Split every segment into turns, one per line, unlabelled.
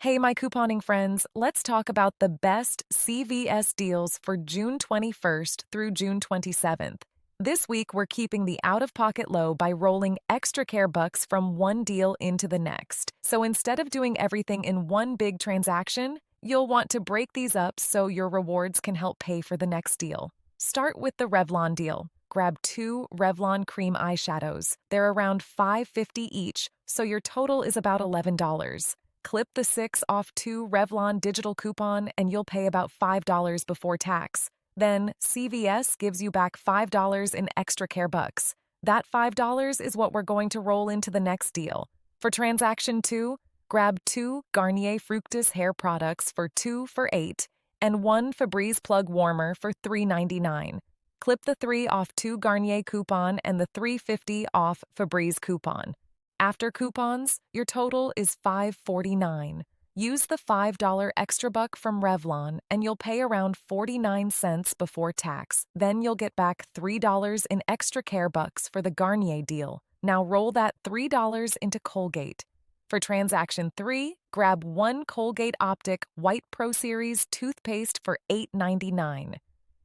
Hey, my couponing friends, let's talk about the best CVS deals for June 21st through June 27th. This week, we're keeping the out of pocket low by rolling ExtraCare Bucks from one deal into the next. So instead of doing everything in one big transaction, you'll want to break these up so your rewards can help pay for the next deal. Start with the Revlon deal. Grab two Revlon cream eyeshadows. They're around $5.50 each, so your total is about $11. Clip the 6 off 2 Revlon digital coupon and you'll pay about $5 before tax. Then CVS gives you back $5 in ExtraCare Bucks. That $5 is what we're going to roll into the next deal. For transaction 2, grab 2 Garnier Fructis hair products for 2 for $8 and 1 Febreze Plug warmer for $3.99. Clip the 3 off 2 Garnier coupon and the $3.50 off Febreze coupon. After coupons, your total is $5.49. Use the $5 extra buck from Revlon and you'll pay around 49 cents before tax. Then you'll get back $3 in ExtraCare Bucks for the Garnier deal. Now roll that $3 into Colgate. For transaction 3, grab 1 Colgate Optic White Pro Series toothpaste for $8.99.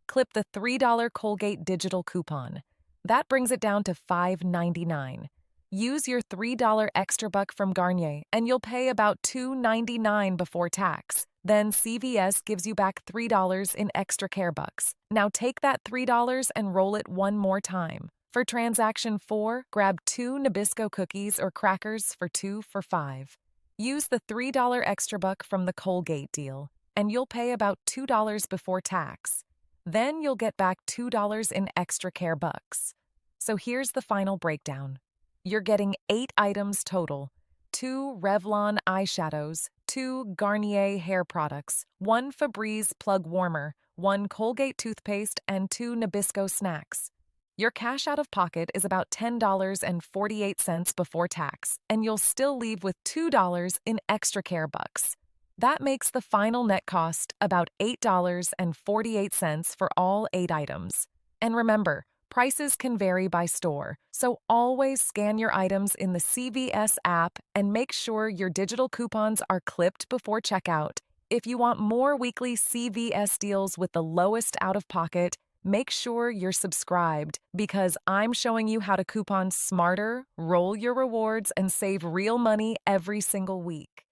Clip the $3 Colgate digital coupon. That brings it down to $5.99. Use your $3 extra buck from Garnier and you'll pay about $2.99 before tax. Then CVS gives you back $3 in ExtraCare Bucks. Now take that $3 and roll it one more time. For transaction 4, grab 2 Nabisco cookies or crackers for 2 for $5. Use the $3 extra buck from the Colgate deal and you'll pay about $2 before tax. Then you'll get back $2 in ExtraCare Bucks. So here's the final breakdown. You're getting 8 items total: 2 Revlon eyeshadows, 2 Garnier hair products, 1 Febreze Plug warmer, 1 Colgate toothpaste, and 2 Nabisco snacks. Your cash out of pocket is about $10.48 before tax, and you'll still leave with $2 in ExtraCare Bucks. That makes the final net cost about $8.48 for all 8 items. And remember, prices can vary by store, so always scan your items in the CVS app and make sure your digital coupons are clipped before checkout. If you want more weekly CVS deals with the lowest out-of-pocket, make sure you're subscribed because I'm showing you how to coupon smarter, roll your rewards, and save real money every single week.